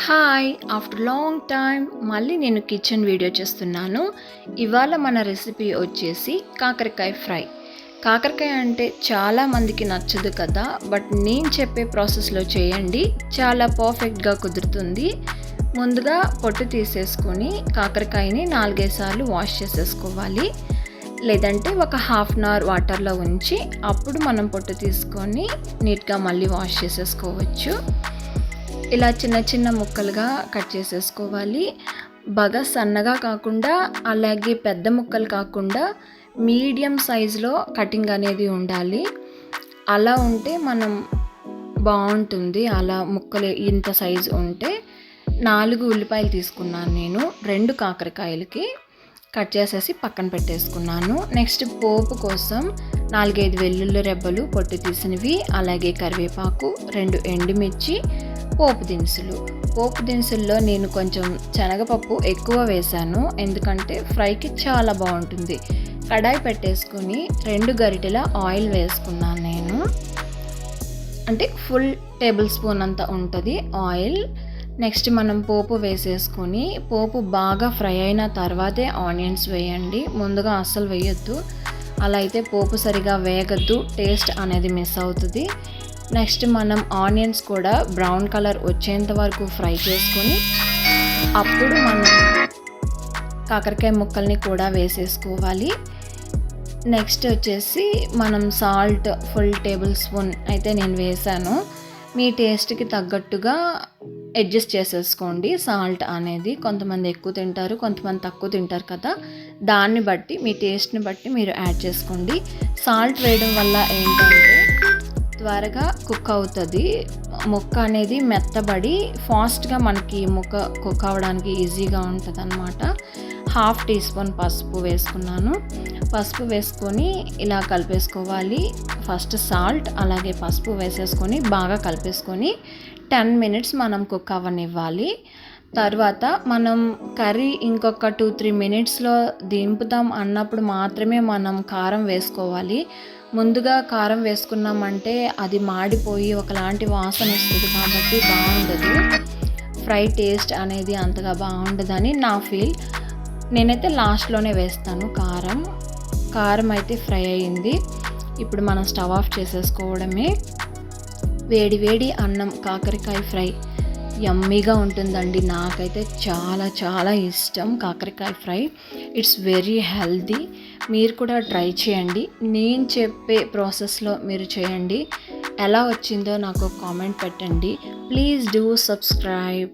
Hi! After long time మళ్ళీ నేను kitchen video చేస్తున్నాను. ఇవాళ మన రెసిపీ వచ్చేసి కాకరకాయ ఫ్రై. కాకరకాయ అంటే చాలా మందికి నచ్చదు కదా! బట్ నేను చెప్పే ప్రాసెస్‌లో చేయండి. చాలా పర్ఫెక్ట్‌గా కుదురుతుంది. ముందుగా పొట్టు తీసేసుకొని కాకరకాయని 4, 5 సార్లు వాష్ చేసేసుకోవాలి. లేదంటే ఒక హాఫ్ అన్ అవర్ వాటర్‌లో ఉంచి అప్పుడు మనం పొట్టు తీసుకొని నీట్‌గా మళ్ళీ వాష్ చేసేసుకోవచ్చు. ఇలా చిన్న చిన్న ముక్కలుగా కట్ చేసేసుకోవాలి. బాగా సన్నగా కాకుండా అలాగే పెద్ద ముక్కలు కాకుండా మీడియం సైజులో కటింగ్ అనేది ఉండాలి. అలా ఉంటే మనం బాగుంటుంది. అలా ముక్కలు ఇంత సైజు ఉంటే 4 ఉల్లిపాయలు తీసుకున్నాను నేను 2 కాకరకాయలకి. కట్ చేసేసి పక్కన పెట్టేసుకున్నాను. నెక్స్ట్ పోపు కోసం 4, 5 వెల్లుల్లి రెబ్బలు పొట్టు తీసినవి, అలాగే కరివేపాకు, 2 ఎండుమిర్చి, పోపు దినుసుల్లో నేను కొంచెం శనగపప్పు ఎక్కువ వేశాను, ఎందుకంటే ఫ్రైకి చాలా బాగుంటుంది. కడాయి పెట్టేసుకొని 2 గరిటెల ఆయిల్ వేసుకున్నాను నేను. అంటే ఫుల్ టేబుల్ స్పూన్ అంత ఉంటుంది ఆయిల్. నెక్స్ట్ మనం పోపు వేసేసుకొని పోపు బాగా ఫ్రై అయిన తర్వాతే ఆనియన్స్ వేయండి. ముందుగా అస్సలు వేయొద్దు, అలా అయితే పోపు సరిగా వేగద్దు, టేస్ట్ అనేది మిస్ అవుతుంది. నెక్స్ట్ మనం ఆనియన్స్ కూడా బ్రౌన్ కలర్ వచ్చేంత వరకు ఫ్రై చేసుకొని అప్పుడు మనం కాకరకాయ ముక్కల్ని కూడా వేసేసుకోవాలి. నెక్స్ట్ వచ్చేసి మనం సాల్ట్ ఫుల్ టేబుల్ స్పూన్ అయితే నేను వేసాను. మీ టేస్ట్కి తగ్గట్టుగా అడ్జస్ట్ చేసేసుకోండి. సాల్ట్ అనేది కొంతమంది ఎక్కువ తింటారు, కొంతమంది తక్కువ తింటారు కదా, దాన్ని బట్టి మీ టేస్ట్ని బట్టి మీరు యాడ్ చేసుకోండి. సాల్ట్ వేయడం వల్ల ఏంటంటే త్వరగా కుక్ అవుతుంది. ముక్క అనేది మెత్తబడి ఫాస్ట్గా మనకి ముక్క కుక్ అవ్వడానికి ఈజీగా ఉంటుంది అన్నమాట. హాఫ్ టీ స్పూన్ పసుపు వేసుకున్నాను. పసుపు వేసుకొని ఇలా కలిపేసుకోవాలి. ఫస్ట్ సాల్ట్ అలాగే పసుపు వేసేసుకొని బాగా కలిపేసుకొని 10 మినిట్స్ మనం కుక్ అవ్వనివ్వాలి. తర్వాత మనం కర్రీ ఇంకొక 2-3 మినిట్స్లో దింపుతాం అన్నప్పుడు మాత్రమే మనం కారం వేసుకోవాలి. ముందుగా కారం వేసుకున్నామంటే అది మాడిపోయి ఒకలాంటి వాసన వస్తుంది, కాబట్టి బాగుండదు. ఫ్రై టేస్ట్ అనేది అంతగా బాగుండదని నా ఫీల్. నేనైతే లాస్ట్లోనే వేస్తాను కారం అయితే ఫ్రై అయ్యింది. ఇప్పుడు మనం స్టవ్ ఆఫ్ చేసేసుకోవడమే. వేడి వేడి అన్నం కాకరకాయ ఫ్రై యమ్మీగా ఉంటుందండి. నాకైతే చాలా చాలా ఇష్టం కాకరకాయ ఫ్రై. It's very healthy. మీరు కూడా ట్రై చేయండి. నేను చెప్పే ప్రాసెస్లో మీరు చేయండి. ఎలా వచ్చిందో నాకు కామెంట్ పెట్టండి. Please do subscribe.